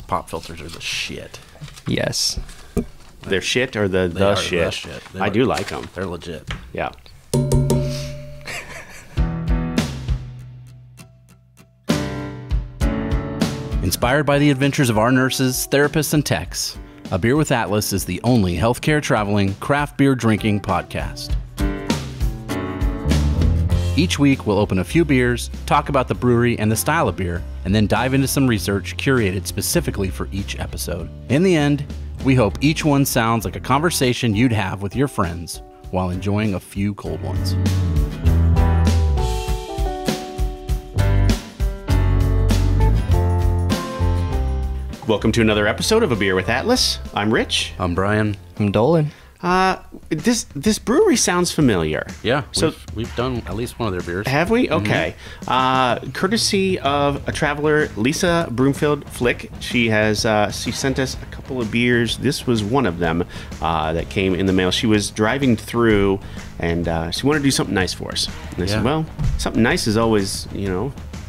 These pop filters are the shit. Yes. They're shit or the shit? I do like them. They're legit. Yeah. Inspired by the adventures of our nurses, therapists, and techs, A Beer with Atlas is the only healthcare traveling, craft beer drinking podcast. Each week, we'll open a few beers, talk about the brewery and the style of beer, and then dive into some research curated specifically for each episode. In the end, we hope each one sounds like a conversation you'd have with your friends while enjoying a few cold ones. Welcome to another episode of A Beer with Atlas. I'm Rich. I'm Brian. I'm Dolan. This brewery sounds familiar. Yeah, So we've done at least one of their beers. have we? Okay. Courtesy of a traveler, Lisa Broomfield Flick. She sent us a couple of beers. This was one of them that came in the mail. She was driving through, and she wanted to do something nice for us. And I said, well, something nice is always,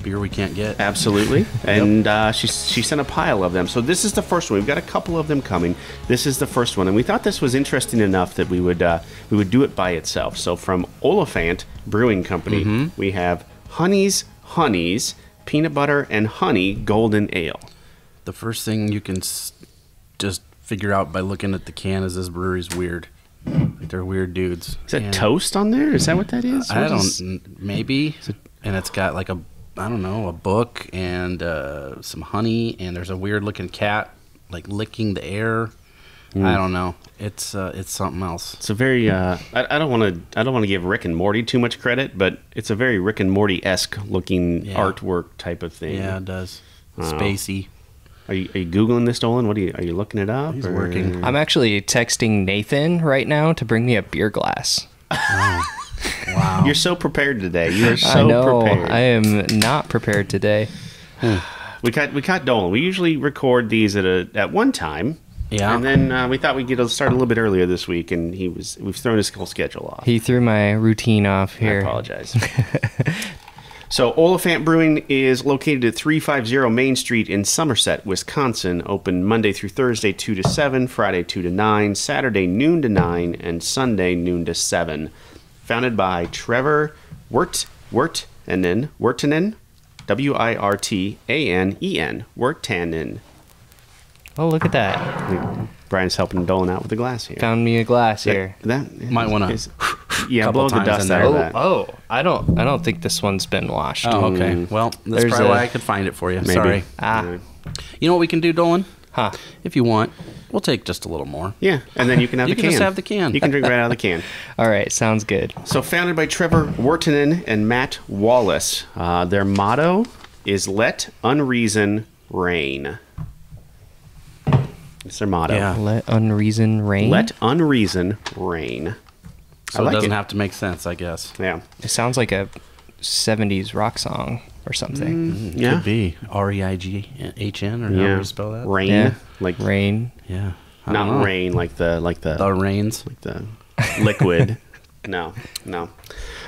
Beer we can't get. absolutely. And she sent a pile of them. So this is the first one. We've got a couple of them coming. This is the first one, and we thought this was interesting enough that we would do it by itself. So from Oliphant Brewing Company, we have Honey's Peanut Butter and Honey Golden Ale. The first thing you can just figure out by looking at the can is this brewery's weird. Like, they're weird dudes. Is that toast on there? Is that what that is? Maybe. And it's got like a book and some honey, and there's a weird looking cat like licking the air. I don't know. It's something else. It's a very I don't want to give Rick and Morty too much credit, but it's a very Rick and Morty-esque looking artwork type of thing. Yeah, it does. Spacey. Are you Googling this, Dolan? Are you looking it up? He's working. I'm actually texting Nathan right now to bring me a beer glass. Oh. Wow. You're so prepared today. You are so I know. prepared. I am not prepared today. We caught Dolan. We usually record these at one time. Yeah. And then we thought we'd start a little bit earlier this week, and we've thrown his whole schedule off. He threw my routine off I here. apologize. So Oliphant Brewing is located at 350 Main Street in Somerset, Wisconsin. Open Monday through Thursday 2 to 7, Friday 2 to 9, Saturday noon to 9, and Sunday noon to 7. Founded by Trevor Wirtanen, Wirtanen, Wirtanen. Oh, look at that. Brian's helping Dolan out with the glass here. Found me a glass here. That Might wanna blow the times dust in out there. of that. Oh, I don't think this one's been washed. Oh, okay. Well, that's There's probably why a- I could find it for you. Maybe. Sorry. Ah. You know what we can do, Dolan? Huh. If you want, we'll take just a little more. Yeah, and then you can have You the can can. just have the can. You can drink right out of the can. All right, sounds good. So founded by Trevor Wirtanen and Matt Wallace. Their motto is "Let unreason reign." It's their motto. Yeah. Let unreason reign. Let unreason reign. So I like it doesn't it. have to make sense, I guess. Yeah. It sounds like a 70s rock song or something. Yeah. Could be R-E-I-G-H-N or however you spell that. Rain. Yeah. Like Rain. Yeah. I don't not know. rain like the The rains. liquid. No.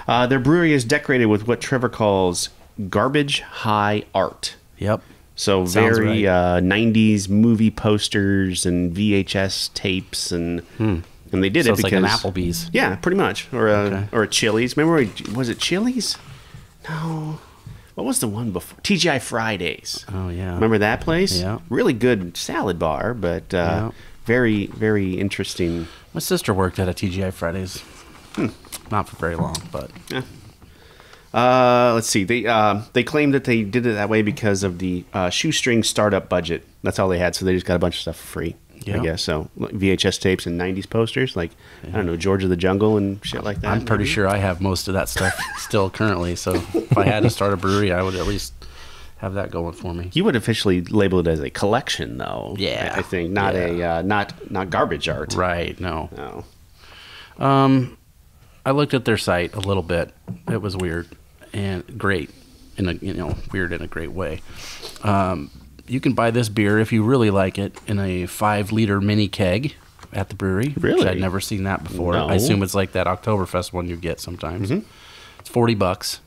Their brewery is decorated with what Trevor calls garbage high art. Yep. So Sounds very right. 90s movie posters and VHS tapes and they did So it it's because like an Applebee's. Yeah, pretty much, or a Chili's. Remember, was it Chili's? No, what was the one before? TGI Fridays. Oh, yeah. Remember that place? Yeah. Really good salad bar, but very very interesting. My sister worked at a TGI Fridays. Not for very long, but... Yeah. Let's see. They claim that they did it that way because of the shoestring startup budget. That's all they had, so they just got a bunch of stuff for free. Yeah. I guess so. VHS tapes and 90s posters, like I don't know, George of the Jungle and shit like that. I'm pretty sure I have most of that stuff still currently, so if I had to start a brewery, I would at least have that going for me. You would officially label it as a collection, though. Yeah. I think not not garbage art. Right, no. No. I looked at their site a little bit. It was weird and great in a weird in a great way. You can buy this beer if you really like it in a 5-liter mini keg at the brewery. Really? Which I'd never seen that before. No. I assume it's like that Oktoberfest one you get sometimes. It's $40.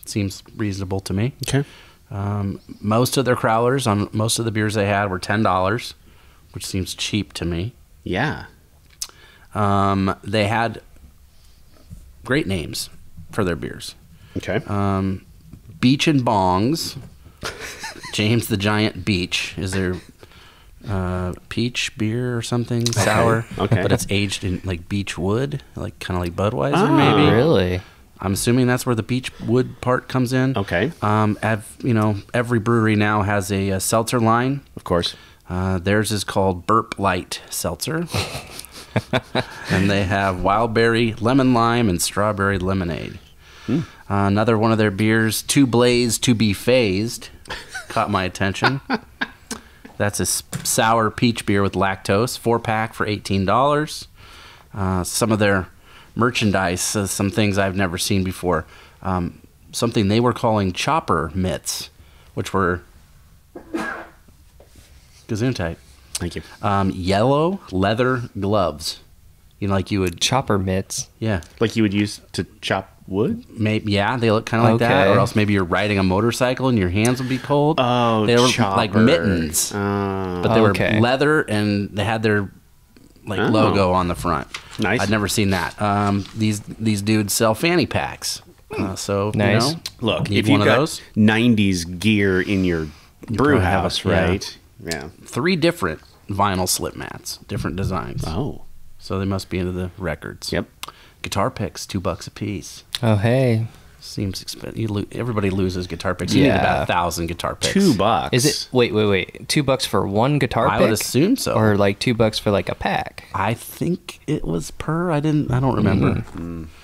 Seems reasonable to me. Okay. Most of their crowlers on most of the beers they had were $10, which seems cheap to me. Yeah. They had great names for their beers. Okay. Beach and Bongs. James the Giant Beach is their peach beer or something, sour. Okay. But it's aged in like beech wood, like kind of like Budweiser, Oh. maybe. Really? I'm assuming that's where the beech wood part comes in. Okay. Every brewery now has a seltzer line. Of course. Theirs is called Burp Light Seltzer. And they have wild berry, lemon lime, and strawberry lemonade. Another one of their beers, Two Blaze to Be Phased, caught my attention. That's a sour peach beer with lactose, 4-pack for $18. Some of their merchandise, some things I've never seen before. Something they were calling chopper mitts, which were Gesundheit. Thank you. Yellow leather gloves. Like you would... Chopper mitts. Yeah. Like you would use to chop wood? Maybe, yeah, they look kind of like that. Okay. Or else maybe you're riding a motorcycle and your hands would be cold. Oh, they were chopper. like mittens. But they Okay. were leather and they had their logo on the front. Nice. I'd never seen that. These dudes sell fanny packs. So, Nice. Look, need if one you've of got those. 90s gear in your brew probably have house, it, yeah. right? Yeah. 3 different vinyl slip mats, different designs. Oh. So they must be into the records. Yep. Guitar picks, $2 a piece. Oh, hey. Seems expensive. Everybody loses guitar picks. You need Yeah. about 1,000 guitar picks. $2. Is it? Wait. $2 for one guitar pick? I would assume so. Or like $2 for like a pack? I think it was per. I don't remember.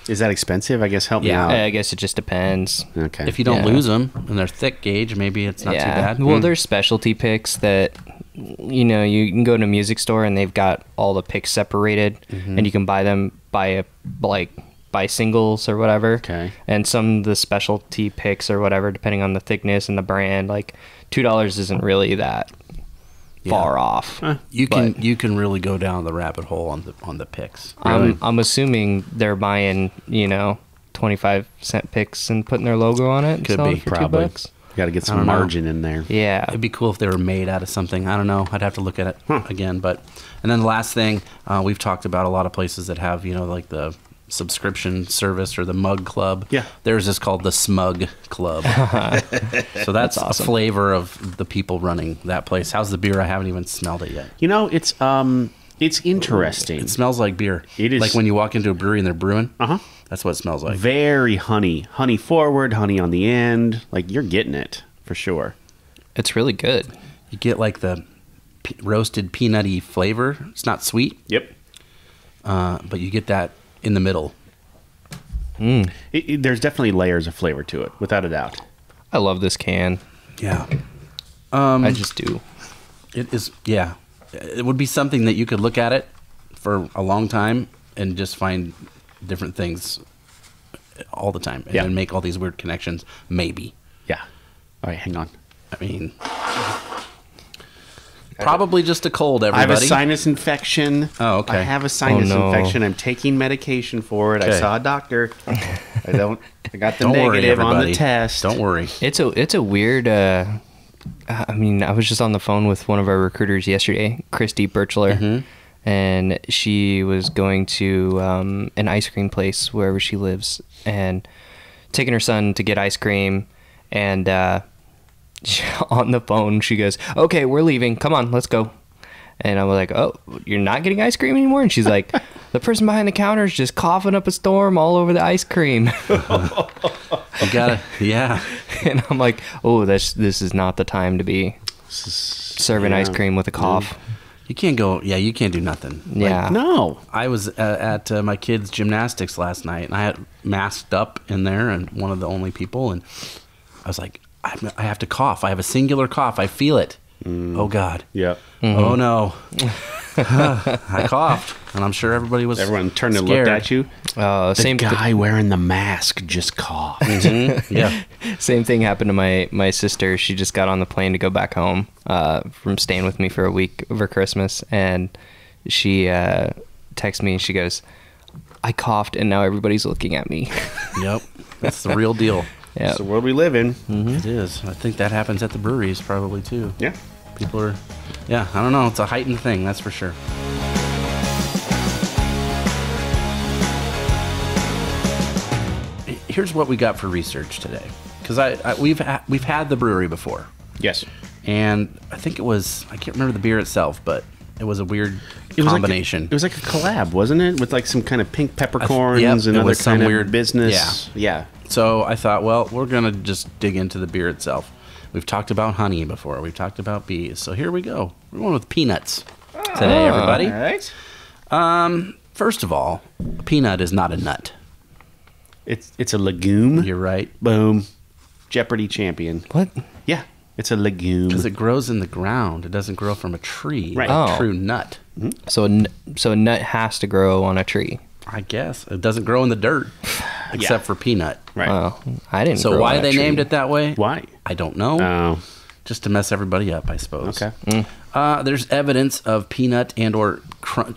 Is that expensive? I guess help me Yeah. out. I guess it just depends. Okay. If you don't Yeah. lose them and they're thick gauge, maybe it's not too bad. Well, there's specialty picks that you can go to a music store and they've got all the picks separated, and you can buy them by singles or whatever. Okay. And some of the specialty picks or whatever, depending on the thickness and the brand, like $2 isn't really that far off. You can really go down the rabbit hole on the picks. I'm assuming they're buying 25-cent picks and putting their logo on it. And Could selling be, it for Probably. $2. Got to get I some don't know. margin in there. Yeah. It'd be cool if they were made out of something. I don't know. I'd have to look at it again. And then the last thing, we've talked about a lot of places that have, like the subscription service or the mug club. Yeah. Theirs is called the Smug Club. So that's awesome. a flavor of the people running that place. How's the beer? I haven't even smelled it yet. It's interesting. It smells like beer. It is- like when you walk into a brewery and they're brewing. Uh-huh. That's what it smells like. Very honey forward, honey on the end. Like you're getting it for sure. It's really good. You get like the roasted peanutty flavor. It's not sweet, Yep. but you get that in the middle. There's definitely layers of flavor to it, without a doubt. I love this can. Yeah. I just do. It is, yeah. It would be something that you could look at it for a long time and just find different things all the time and Yeah. then make all these weird connections. Maybe. Yeah. All right, hang on. I mean, probably just a cold, everybody. I have a sinus infection. Oh, okay. I have a sinus Oh, no. infection. I'm taking medication for it. I Okay. saw a doctor. I got the Don't worry, negative on everybody. the test. Don't worry. It's a weird. I was just on the phone with one of our recruiters yesterday, Christy Birchler, and she was going to an ice cream place wherever she lives, and taking her son to get ice cream, and on the phone she goes, "Okay, we're leaving. Come on, let's go." And I was like, "Oh, you're not getting ice cream anymore?" And she's like, "The person behind the counter is just coughing up a storm all over the ice cream." You gotta, yeah. And I'm like, "Oh, this is not the time to be serving ice cream with a cough." You can't go, you can't do nothing. Yeah. No. I was at my kids' gymnastics last night, and I had masked up in there, and one of the only people, and I was like, I have to cough. I have a singular cough. I feel it. Oh, God. Yep. Oh, no. I coughed, and I'm sure everybody was Everyone turned and scared. looked at you. Same Guy wearing the mask just coughed. Yeah. Same thing happened to my sister. She just got on the plane to go back home from staying with me for a week over Christmas, and she texted me and she goes, "I coughed and now everybody's looking at me." Yep. That's the real deal. Yeah. It's the world we live in. It is. I think that happens at the breweries probably too. Yeah. People are, I don't know. It's a heightened thing, that's for sure. Here's what we got for research today, because we've had the brewery before, Yes. and I think I can't remember the beer itself, but it was a weird combination. It was like a collab, wasn't it? With like some kind of pink peppercorns Yep, and it other was some kind of weird business. Yeah. So I thought, well, we're gonna just dig into the beer itself. We've talked about honey before. We've talked about bees. So here we go. We're going with peanuts today, everybody. All right. First of all, a peanut is not a nut. It's a legume. You're right. Boom. Jeopardy champion. What? Yeah. It's a legume. Because it grows in the ground. It doesn't grow from a tree. Right. Like a Oh. true nut. So a nut has to grow on a tree. I guess. It doesn't grow in the dirt. Except for peanut. Right. Wow. I didn't. So grow why on a they tree. named it that way? Why? I don't know. Oh. Just to mess everybody up, I suppose. Okay. There's evidence of peanut and or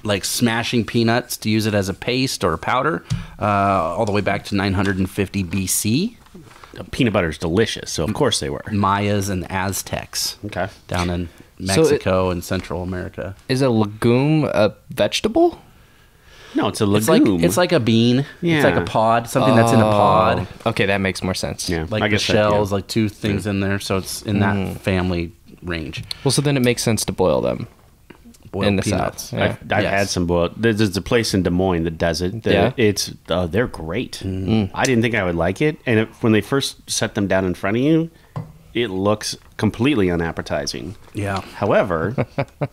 like smashing peanuts to use it as a paste or a powder all the way back to 950 BC. Peanut butter is delicious, so of course they were. Mayas and Aztecs Okay. down in Mexico and Central America. Is a legume a vegetable? No, it's a legume. It's like a bean. It's like a Yeah. pod, something that's in a pod. Okay, that makes more sense. Yeah. Like I the guess that, shells, yeah. like two things in there. So it's in that family range. Well, so then it makes sense to boil them. Boiled In the peanuts. South. Yeah. I've Yes. had some boiled. There's a place in Des Moines that does it. Yeah? It's they're great. I didn't think I would like it, and when they first set them down in front of you, it looks completely unappetizing. Yeah. However,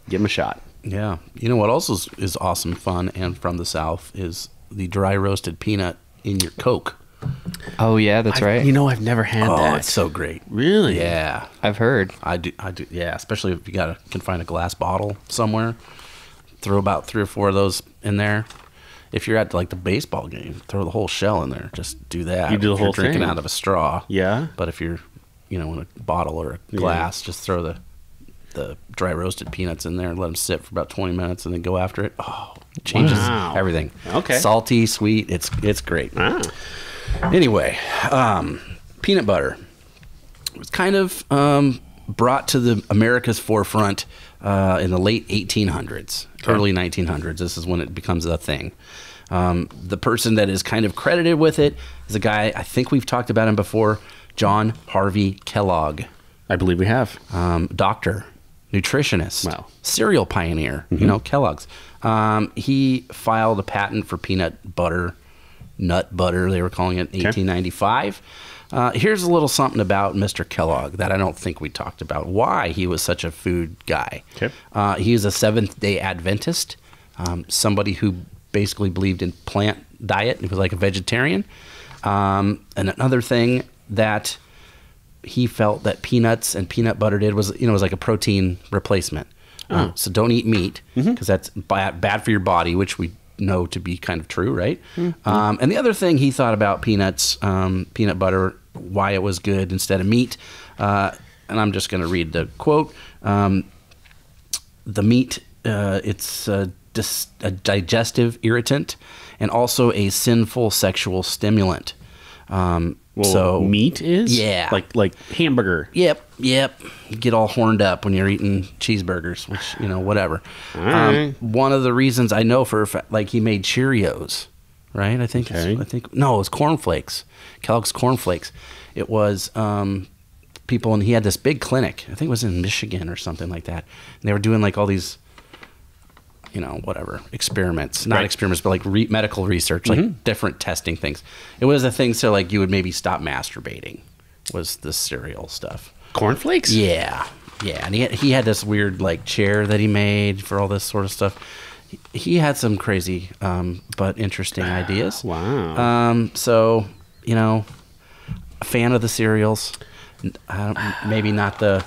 give them a shot. Yeah. You know what else is awesome fun and from the South is the dry roasted peanut in your Coke. Oh yeah, that's right. You know, I've never had Oh, that. it's so great. Really? Yeah. I've heard. I do. Yeah. Especially if you can find a glass bottle somewhere. Throw about 3 or 4 of those in there. If you're at like the baseball game, throw the whole shell in there. Just do that. You do the If you're whole drinking thing? out of a straw. Yeah. But if you're, in a bottle or a glass, just throw the dry roasted peanuts in there and let them sit for about 20 minutes and then go after it. Oh, it changes Wow. everything. Okay. Salty, sweet. It's great. Ah. Anyway, peanut butter was kind of brought to the America's forefront in the late 1800s, early 1900s. This is when it becomes a thing. The person that is kind of credited with it is a guy, I think we've talked about him before, John Harvey Kellogg, I believe we have. doctor, nutritionist, Wow. cereal pioneer, Kellogg's. He filed a patent for peanut butter, nut butter, they were calling it, in 1895. Here's a little something about Mr. Kellogg that I don't think we talked about, why he was such a food guy. Okay. He is a Seventh-day Adventist, somebody who basically believed in plant diet. He was like a vegetarian. And another thing that he felt that peanuts and peanut butter did was, was like a protein replacement. So don't eat meat because that's bad for your body, which we know to be kind of true, right? And the other thing he thought about peanuts, peanut butter, why it was good instead of meat, and I'm just going to read the quote. The meat, it's a digestive irritant and also a sinful sexual stimulant. So meat is? Yeah. Like hamburger. Yep. You get all horned up when you're eating cheeseburgers, which, whatever. right. One of the reasons I know for a fact, like he made Cheerios, right? I think it was cornflakes, Kellogg's cornflakes. It was people, and he had this big clinic. I think it was in Michigan or something like that. And they were doing like all these, whatever, experiments, not experiments, but like medical research, like different testing things. It was a thing so like you would maybe stop masturbating was the cereal stuff. Cornflakes? Yeah. And he had this weird like chair that he made for all this sort of stuff. He had some crazy but interesting ideas. Wow. So, a fan of the cereals. Maybe not the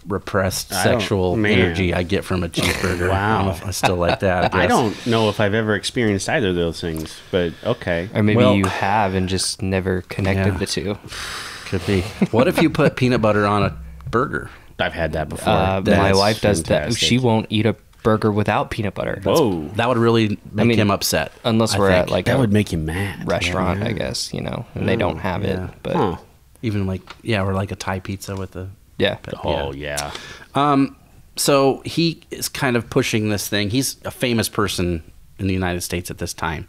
repressed sexual energy I get from a cheeseburger. Wow. I still like that. I I guess. don't know if I've ever experienced either of those things, but okay. Or maybe Well- you have and just never connected Yeah. the two. Could be. What if you put peanut butter on a burger? I've had that before. My That's wife does that. fantastic. She won't eat a burger without peanut butter. Whoa. That would really make him upset. Unless I we're think. at like That a would make you mad. restaurant, Yeah. I guess, you know, and they don't have yeah. it. But Huh. Even like, or like a Thai pizza with the... yeah. Oh, yeah. So he is kind of pushing this thing. He's a famous person in the United States at this time.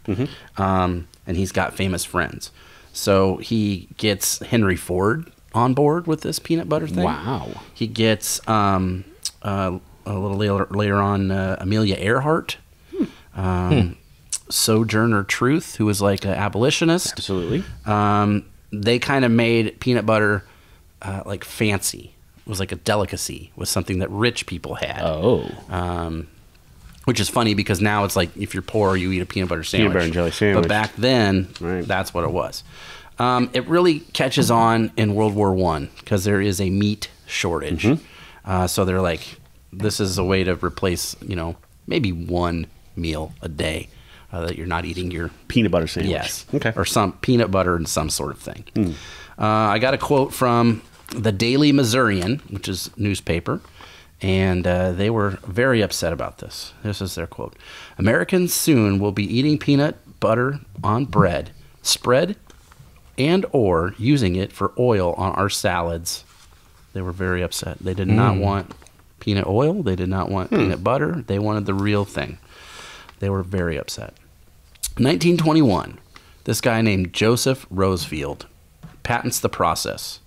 And he's got famous friends. So he gets Henry Ford on board with this peanut butter thing. Wow. He gets a little later on Amelia Earhart, Sojourner Truth, who was like an abolitionist. Absolutely. They kind of made peanut butter like fancy. It was like a delicacy. It was something that rich people had. Oh. Which is funny because now it's like if you're poor, you eat a peanut butter sandwich. Peanut butter and jelly sandwich. But back then, Right. that's what it was. It really catches on in World War I because there is a meat shortage. So they're like, this is a way to replace, maybe one meal a day that you're not eating your Peanut butter sandwich. Yes. Okay. Or some peanut butter and some sort of thing. I got a quote from the Daily Missourian, which is newspaper, and they were very upset about this. This is their quote. Americans soon will be eating peanut butter on bread, spread and or using it for oil on our salads. They were very upset. They did not want peanut oil. They did not want peanut butter. They wanted the real thing. They were very upset. 1921, this guy named Joseph Rosefield patents the process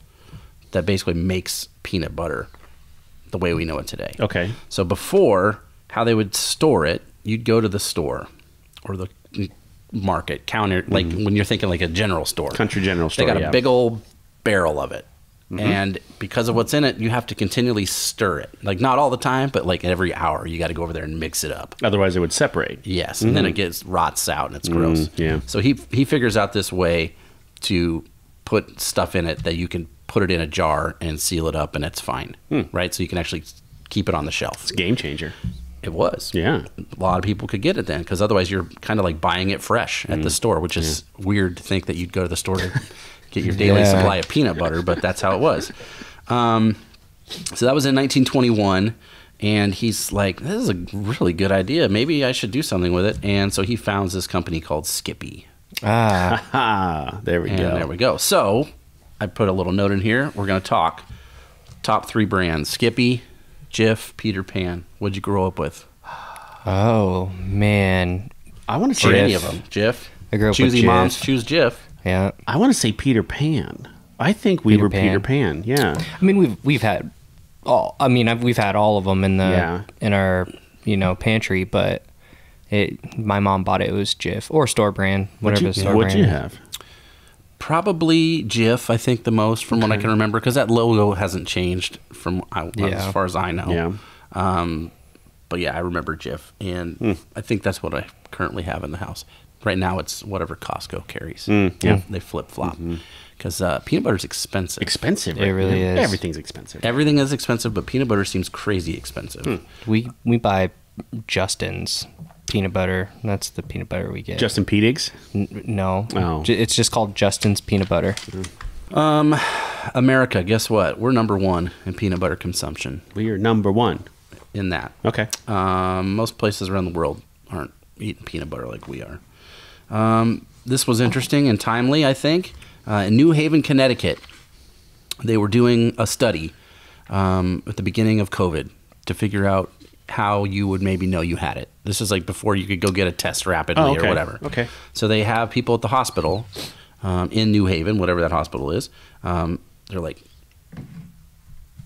that basically makes peanut butter the way we know it today. Okay. So before, how they would store it, you'd go to the store or the market counter, like when you're thinking like a general store. Country general store. They got yeah. a big old barrel of it. And because of what's in it, you have to continually stir it. Like not all the time, but like every hour you got to go over there and mix it up. Otherwise, it would separate. Yes, and then it rots out and it's gross. yeah. So he figures out this way to put stuff in it that you can put it in a jar and seal it up and it's fine, right? So you can actually keep it on the shelf. It's a game changer. It was. Yeah. A lot of people could get it then because otherwise you're kind of like buying it fresh at the store, which is weird to think that you'd go to the store to get your daily supply of peanut butter, but that's how it was. So that was in 1921, and he's like, this is a really good idea. Maybe I should do something with it. And so he founds this company called Skippy. Ah, there we And go. there we go. So I put a little note in here. We're going to talk top 3 brands. Skippy, Jif, Peter Pan. What'd you grow up with? Oh, man. I want to Or say any of them. Jif. I grew up with Choosy Jif. moms choose Jif. Yeah. I want to say Peter Pan. I think we Peter were Pan. Peter Pan. Yeah. I mean, we've had all. I mean, we've had all of them in our pantry, but my mom bought it. It was Jif or store brand, whatever the store What'd brand. you have? Probably Jif, I think the most from what I can remember, because that logo hasn't changed from as far as I know. Yeah. But yeah, I remember Jif, and I think that's what I currently have in the house. Right now, it's whatever Costco carries. yeah. They flip flop because peanut butter is expensive. Expensive. It really is. Everything's expensive. Everything is expensive, but peanut butter seems crazy expensive. We buy Justin's peanut butter. That's the peanut butter we get. Justin Peetigs. No. Oh. It's just called Justin's peanut butter. America, guess what? We're number 1 in peanut butter consumption. We are number 1. In that, Okay. most places around the world aren't eating peanut butter like we are. This was interesting and timely, I think. In New Haven, Connecticut, they were doing a study at the beginning of COVID to figure out how you would maybe know you had it. This is like before you could go get a test rapidly or whatever. Okay. So they have people at the hospital in New Haven, whatever that hospital is.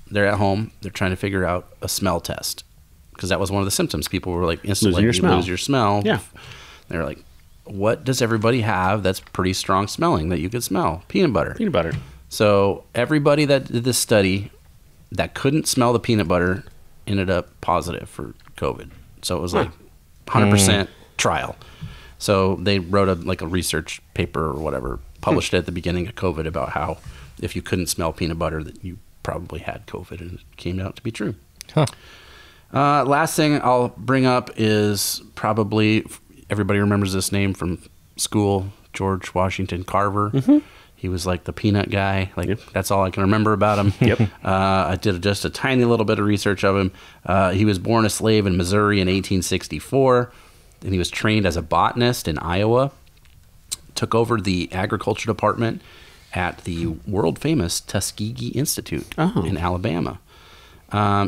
They're at home. They're trying to figure out a smell test because that was one of the symptoms. People were like instantly lose your smell. Yeah. They're like, what does everybody have that's pretty strong smelling that you could smell? Peanut butter. Peanut butter. So everybody that did this study that couldn't smell the peanut butter ended up positive for COVID. So it was like 100% trial. So they wrote a research paper or whatever, published it at the beginning of COVID about how if you couldn't smell peanut butter that you probably had COVID, and it came out to be true. Last thing I'll bring up is probably everybody remembers this name from school, George Washington Carver. He was like the peanut guy. Like that's all I can remember about him. Yep. I did just a tiny little bit of research of him. He was born a slave in Missouri in 1864, and he was trained as a botanist in Iowa. Took over the agriculture department at the world famous Tuskegee Institute in Alabama.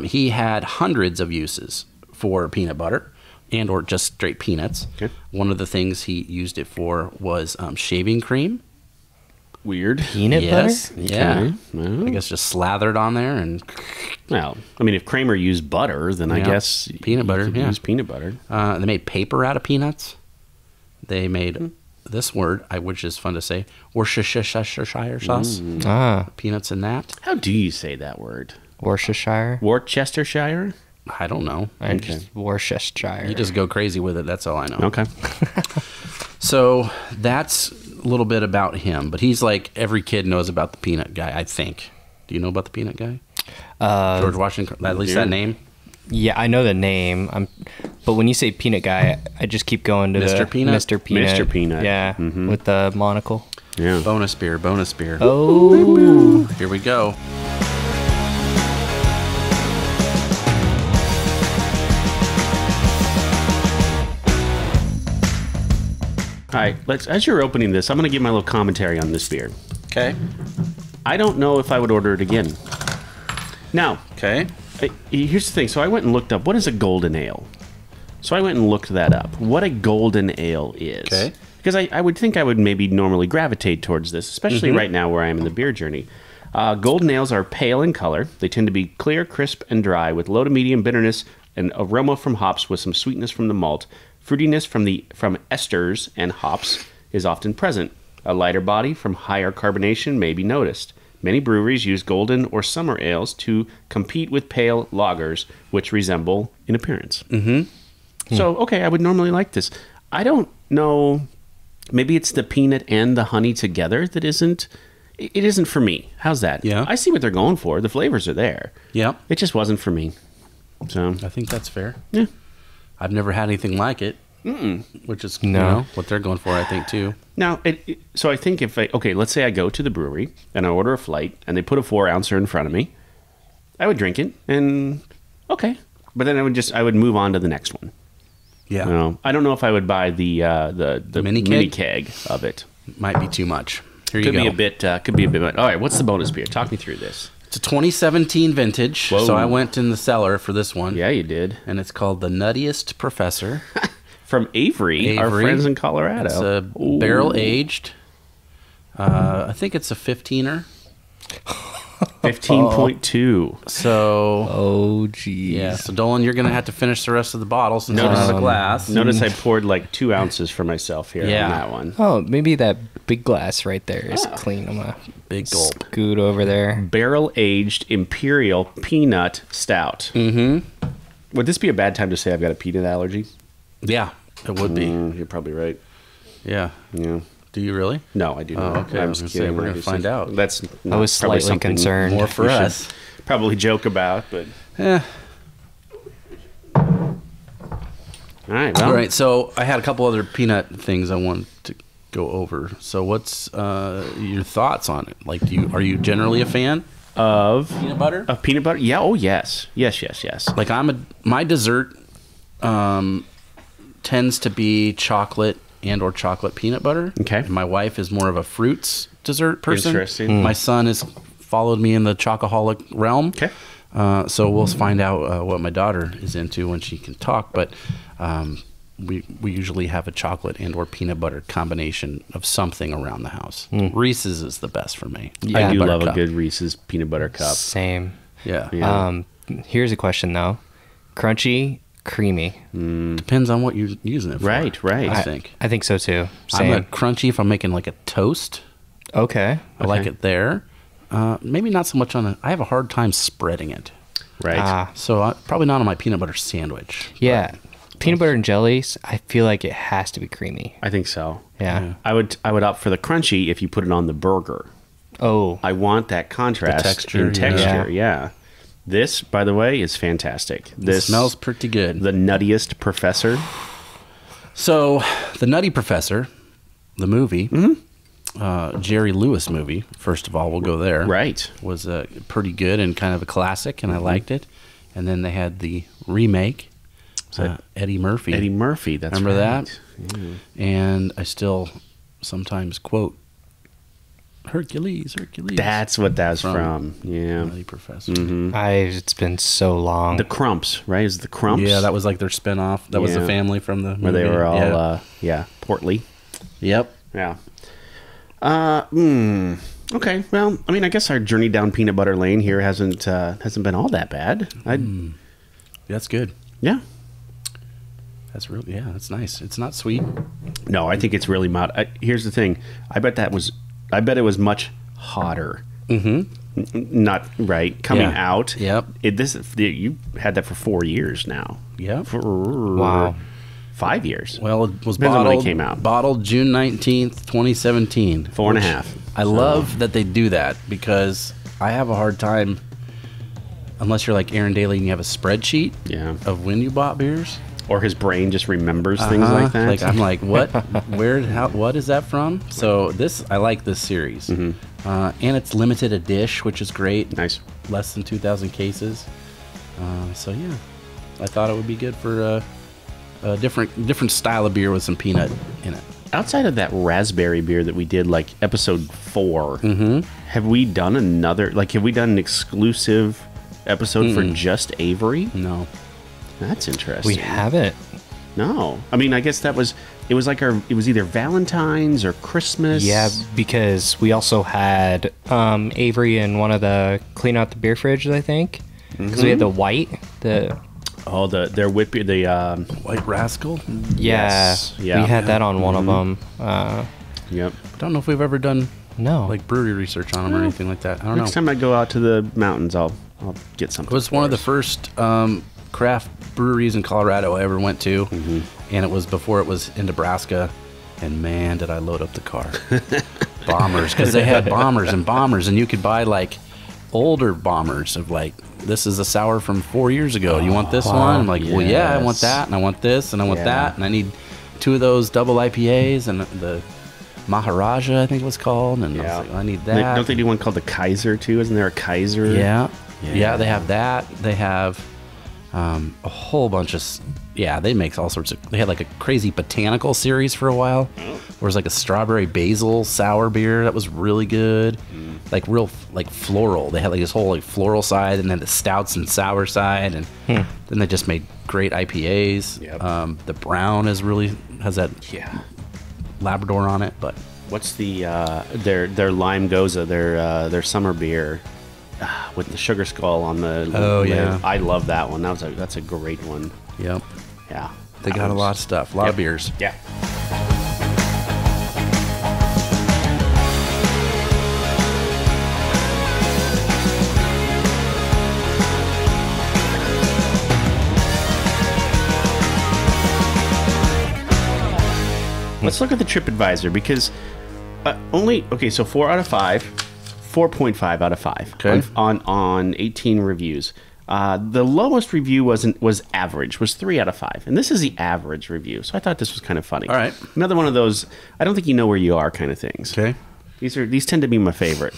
He had hundreds of uses for peanut butter and or just straight peanuts. Okay. One of the things he used it for was shaving cream. Weird. Peanut butter? Yeah. Okay. Well. I guess just slathered on there and Well, I mean, if Kramer used butter, then I guess peanut butter. you could use peanut butter. They made paper out of peanuts. They made this word, which is fun to say, Worcestershire sauce. Peanuts in that. How do you say that word? Worcestershire. Worcestershire? I don't know. And just Worcestershire. You just go crazy with it. That's all I know. Okay. So that's a little bit about him. But he's like every kid knows about the peanut guy, I think. Do you know about the peanut guy? George Washington, at least that name? Yeah, I know the name. But when you say peanut guy, I just keep going to Mr. Peanut? Mr. Peanut. Mr. Peanut. Yeah, with the monocle. Yeah. Bonus beer, bonus beer. Oh. Here we go. All right, as you're opening this, I'm going to give my little commentary on this beer. Okay. I don't know if I would order it again. Now, Okay. here's the thing. So I went and looked up, what is a golden ale? So I went and looked that up, what a golden ale is. Okay. Because I would think I would maybe normally gravitate towards this, especially right now where I am in the beer journey. Golden ales are pale in color. They tend to be clear, crisp, and dry with low to medium bitterness and aroma from hops with some sweetness from the malt. Fruitiness from esters and hops is often present. A lighter body from higher carbonation may be noticed. Many breweries use golden or summer ales to compete with pale lagers, which resemble in appearance. So, okay, I would normally like this. I don't know. Maybe it's the peanut and the honey together that isn't. It isn't for me. How's that? Yeah. I see what they're going for. The flavors are there. Yep. It just wasn't for me. So, I think that's fair. yeah. I've never had anything like it. Which is No. what they're going for, I think, too. Now, so I think let's say I go to the brewery and I order a flight and they put a 4-ouncer in front of me. I would drink it and okay, but then I would move on to the next one. Yeah. You know, I don't know if I would buy the mini mini keg? keg of it. Might be too much. Here you Could go. be a bit. Could be a bit. All right, what's the bonus beer? Talk me through this. It's a 2017 vintage, Whoa. so I went in the cellar for this one. Yeah, you did. And it's called The Nuttiest Professor. From Avery, our Avery. friends in Colorado. It's a barrel aged. I think it's a 15er. 15.2. So, Oh, geez. yeah. So, Dolan, you're going to have to finish the rest of the bottle since you don't have a glass. Notice I poured like 2 ounces for myself here Yeah. on that one. Oh, maybe that big glass right there is clean. I'm going Big to gulp. scoot over there. Barrel aged Imperial Peanut Stout. Would this be a bad time to say I've got a peanut allergy? Yeah, it would be. You're probably right. Yeah. Yeah. Do you really? No, I do not. Oh, okay. I I'm was just gonna say, kidding. we're gonna obviously. find out. That's I was probably slightly something concerned. More for we should us. probably joke about, but Eh. all right. Well, All right. So, I had a couple other peanut things I wanted to go over. So, what's your thoughts on it? Like, are you generally a fan of peanut butter? peanut butter? Yeah. Oh, yes. Yes. Like, my dessert tends to be chocolate and or chocolate peanut butter. Okay. And my wife is more of a fruits dessert person. Interesting. My son has followed me in the chocoholic realm. Okay. So we'll find out what my daughter is into when she can talk. But we usually have a chocolate and or peanut butter combination of something around the house. Reese's is the best for me. I Peanut do butter love cup. a good Reese's peanut butter cup. Same. Yeah. Yeah. Here's a question, though. Crunchy, creamy. Depends on what you're using it for. Right. I think. I think so, too. I'm a Same. crunchy if I'm making like a toast. Okay. I like it there. Maybe not so much on a. I have a hard time spreading it. Right. So probably not on my peanut butter sandwich. Yeah. Peanut butter and jellies, I feel like it has to be creamy. I think so. Yeah. I would opt for the crunchy if you put it on the burger. Oh. I want that contrast texture, in yeah. texture. Yeah. This, by the way, is fantastic. This smells pretty good. The Nuttiest Professor. So, The Nutty Professor, the movie, Jerry Lewis movie. First of all, we'll go there. Right. Was pretty good and kind of a classic, and I liked it. And then they had the remake, Eddie Murphy. Eddie Murphy, that's Remember right. that? Yeah. And I still sometimes quote Hercules. That's what that's from. Yeah. Nutty Professor. It's been so long. The Crumps, right? Is it the Crumps? Yeah, that was like their spinoff. That was the family from the movie. Where they were all, portly. Yep. Yeah. Okay. Well, I mean, I guess our journey down Peanut Butter Lane here hasn't been all that bad. That's good. Yeah. That's really that's nice. It's not sweet. No, I think it's really mild. Here's the thing. I bet it was much hotter. Not right coming out. Yep. You had that for 4 years now. Yep. Wow. 5 years. Well, it was Depends on when it bottled, came out. bottled June 19th, 2017. 4.5. I love that they do that because I have a hard time, unless you're like Aaron Daly and you have a spreadsheet of when you bought beers. Or his brain just remembers things like that. Like I'm like, what? What is that from? So I like this series. And it's limited edition, which is great. Nice. Less than 2,000 cases. So yeah, I thought it would be good for a different style of beer with some peanut in it. Outside of that raspberry beer that we did, like episode 4, have we done an exclusive episode for just Avery? No. That's interesting. We haven't. No. I mean, I guess it was either Valentine's or Christmas. Yeah, because we also had Avery in one of the clean out the beer fridges, I think. Because we had the white, their whip beer, the White Rascal. yeah, we had that on one of them. Yep. I don't know if we've ever done No, brewery research on them or anything like that. I don't know. Next time I go out to the mountains, I'll get something. It was one of the first craft breweries in Colorado I ever went to, and it was before it was in Nebraska. And man, did I load up the car! Bombers, because they had bombers, and you could buy like older bombers of like, this is a sour from 4 years ago. You want this one? I'm like, well, yeah, I want that, and I want this, and I want that, and I need 2 of those double IPAs, and the Maharaja, I think it was called, and I was like, I need that. Don't they do one called the Kaiser too? Isn't there a Kaiser? Yeah. They have that. They have a whole bunch of they make all sorts of. They had like a crazy botanical series for a while, where it was like a strawberry basil sour beer that was really good, like real like floral. They had like this whole like floral side, and then the stouts and sour side, and then they just made great IPAs. The brown has that Labrador on it, but what's the their lime goza, their summer beer with the sugar skull on the lid. I love that one. That's a great one. Yep. Yeah. They got a lot of stuff, a lot of beers. Yeah. Let's look at the TripAdvisor because so 4 out of 5, 4.5 out of 5 on 18 reviews. The lowest review was average, was 3 out of 5, and this is the average review. So I thought this was kind of funny. All right, another one of those I don't think you know where you are kind of things. Okay, these tend to be my favorite.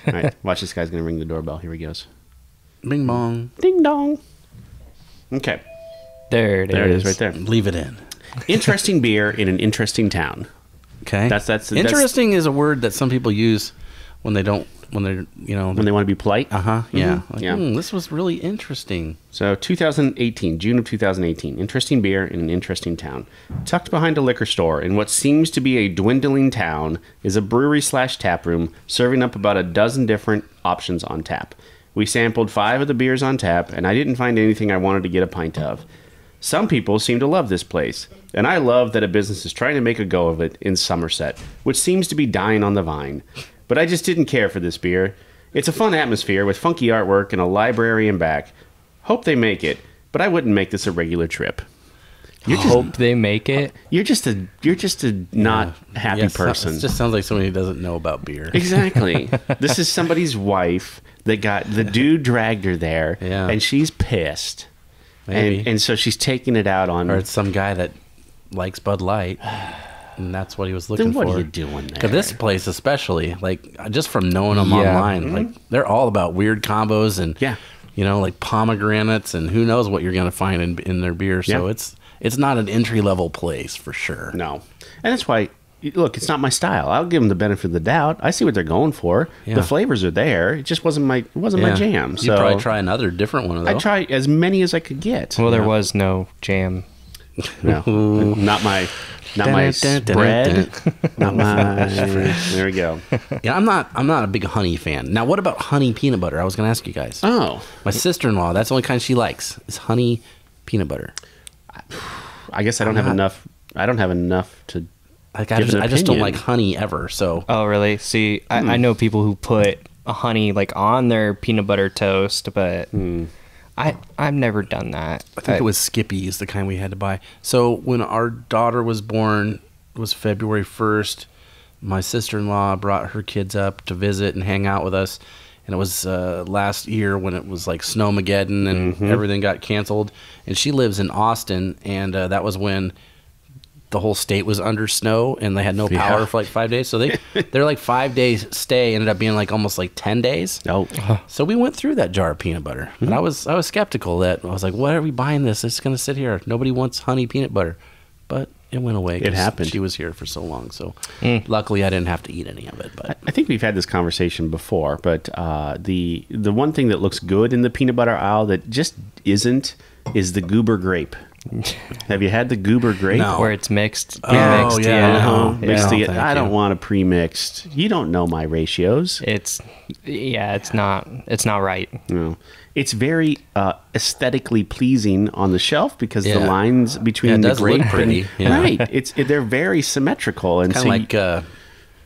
All right, watch, this guy's gonna ring the doorbell. Here he goes. Bing bong, ding dong. Okay, there it is right there. Leave it in. Interesting beer in an interesting town. Okay, that's interesting is a word that some people use when they want to be polite. Yeah. This was really interesting. So 2018, June of 2018. Interesting beer in an interesting town. Tucked behind a liquor store in what seems to be a dwindling town is a brewery/tap room serving up about a dozen different options on tap. We sampled 5 of the beers on tap, and I didn't find anything I wanted to get a pint of. Some people seem to love this place, and I love that a business is trying to make a go of it in Somerset, which seems to be dying on the vine. But I just didn't care for this beer. It's a fun atmosphere with funky artwork and a library in back. Hope they make it, but I wouldn't make this a regular trip. Hope they make it. You're just a not happy person. It just sounds like somebody who doesn't know about beer. Exactly. This is somebody's wife that got the dude dragged her there, and she's pissed. Maybe. And so she's taking it out on... Or it's some guy that likes Bud Light. and that's what he was looking Then what for. are you doing there? 'Cause this place especially, like, just from knowing them online, like, they're all about weird combos and, you know, like pomegranates and who knows what you're going to find in their beer. So it's not an entry-level place for sure. No. And that's why, look, it's not my style. I'll give them the benefit of the doubt. I see what they're going for. The flavors are there. It just wasn't my jam. So you'd probably try another different one of those. I'd try as many as I could get. Well, there was no jam. No. Not my spread. Not my. There we go. Yeah, I'm not a big honey fan. Now, what about honey peanut butter? I was going to ask you guys. Oh. My sister-in-law, that's the only kind she likes, is honey peanut butter. I guess I don't have enough. I don't have enough to. Like, I just don't like honey ever. So. Oh, really? See, I know people who put a honey like on their peanut butter toast, but I've never done that. I think it was Skippy is the kind we had to buy. So when our daughter was born, it was February 1st. My sister-in-law brought her kids up to visit and hang out with us. And it was last year when it was like Snowmageddon and everything got canceled. And she lives in Austin, and that was when the whole state was under snow and they had no power for like 5 days. So their like 5 days stay ended up being like almost like 10 days. Oh. So we went through that jar of peanut butter. And I was skeptical that I was like, why are we buying this? It's going to sit here. Nobody wants honey peanut butter. But it went away. It happened. She was here for so long. So luckily I didn't have to eat any of it. But I think we've had this conversation before, but the one thing that looks good in the peanut butter aisle that just isn't is the goober grape. Have you had the goober grape? No. Where it's mixed. Oh, yeah. Mixed together. Thank I don't you. want a pre-mixed. You don't know my ratios. It's not right. No. It's very aesthetically pleasing on the shelf because the Yeah. lines between Yeah, it the does look grape pretty, and, yeah. right. They're very symmetrical and kind of like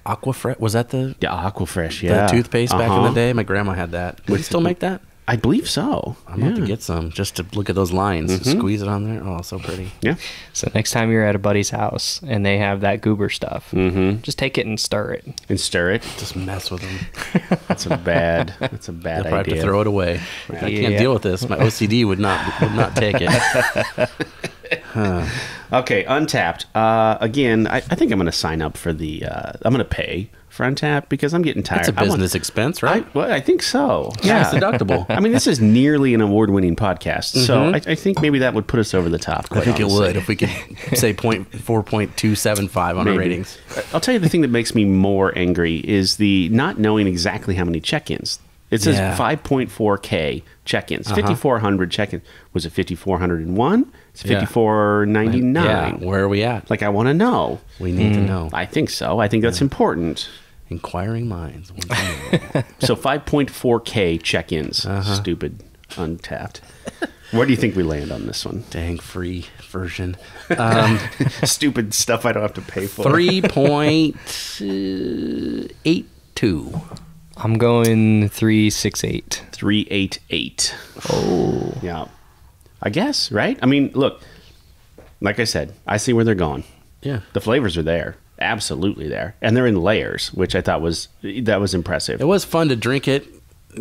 Aquafresh. Was that the Aquafresh, yeah, toothpaste back in the day? My grandma had that. Would you still make that? I believe so. I'm about to get some just to look at those lines. Squeeze it on there. Oh, so pretty. Yeah. So next time you're at a buddy's house and they have that goober stuff, just take it and stir it. And stir it. Just mess with them. That's a bad I'll probably idea. have to throw it away. Like, I can't deal with this. My OCD would not take it. Okay, Untapped. Again, I think I'm going to sign up for the. I'm going to pay for Untapped because I'm getting tired. It's a business expense, right? I think so. Yeah, it's deductible. I mean, this is nearly an award-winning podcast, so I think maybe that would put us over the top. I think honestly. it would if we could say 4.275 on our ratings. I'll tell you the thing that makes me more angry is the not knowing exactly how many check-ins. It says 5.4K check-ins, 5,400 check-ins. Was it 5,401? It's 5,499. Yeah, where are we at? Like, I want to know. We need to know. I think so. I think that's important. Inquiring minds want to know. So 5.4K check-ins. Stupid. Untapped. Where do you think we land on this one? Dang, free version. Stupid stuff I don't have to pay for. 3.82. I'm going 368. 388. Oh. Yeah. I guess, right? I mean, look, like I said, I see where they're going. Yeah. The flavors are there. Absolutely there. And they're in layers, which I thought was impressive. It was fun to drink it,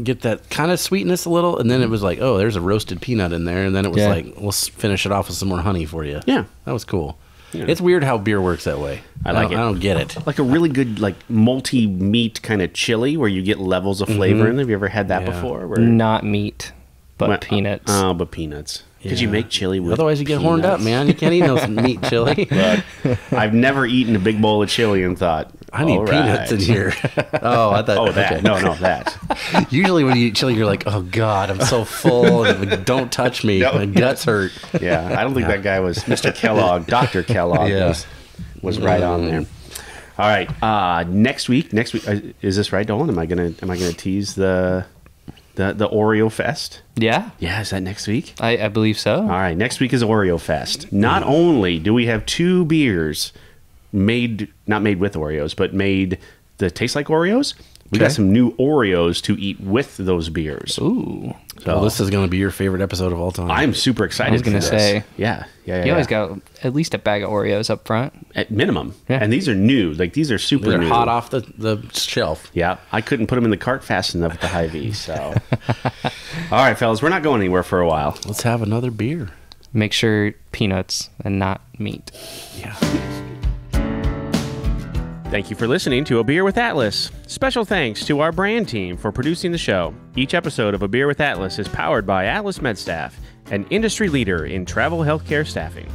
get that kind of sweetness a little, and then it was like, oh, there's a roasted peanut in there, and then it was like, we'll finish it off with some more honey for you. Yeah. That was cool. Yeah. It's weird how beer works that way. I like it. I don't get it. Like a really good, like, multi-meat kind of chili where you get levels of flavor in. Have you ever had that before? Where, Not meat, but peanuts. Oh, but peanuts. Could you make chili with Otherwise you get horned up, man. You can't eat no meat chili. Look, I've never eaten a big bowl of chili and thought, I need peanuts in here. Oh, I thought. Oh, that. Okay. No, that. Usually when you eat chili, you're like, oh, God, I'm so full. And don't touch me. No. My guts hurt. Yeah, I don't think that guy was Mr. Kellogg. Dr. Kellogg was right on there. All right, next week, is this right, Dolan? Am I gonna tease the Oreo Fest? Yeah. Yeah, is that next week? I believe so. All right, next week is Oreo Fest. Not only do we have 2 beers not made with Oreos, but made that taste like Oreos, we got some new Oreos to eat with those beers. Ooh. So Well, this is going to be your favorite episode of all time. I'm super excited. I was gonna for this. say. Yeah. You always got at least a bag of Oreos up front. At minimum. Yeah. And these are new. Like, these are super They're new. hot off the shelf. Yeah, I couldn't put them in the cart fast enough at the Hy-Vee, so. All right, fellas, we're not going anywhere for a while. Let's have another beer. Make sure peanuts and not meat. Yeah. Thank you for listening to A Beer with Atlas. Special thanks to our brand team for producing the show. Each episode of A Beer with Atlas is powered by Atlas MedStaff, an industry leader in travel healthcare staffing.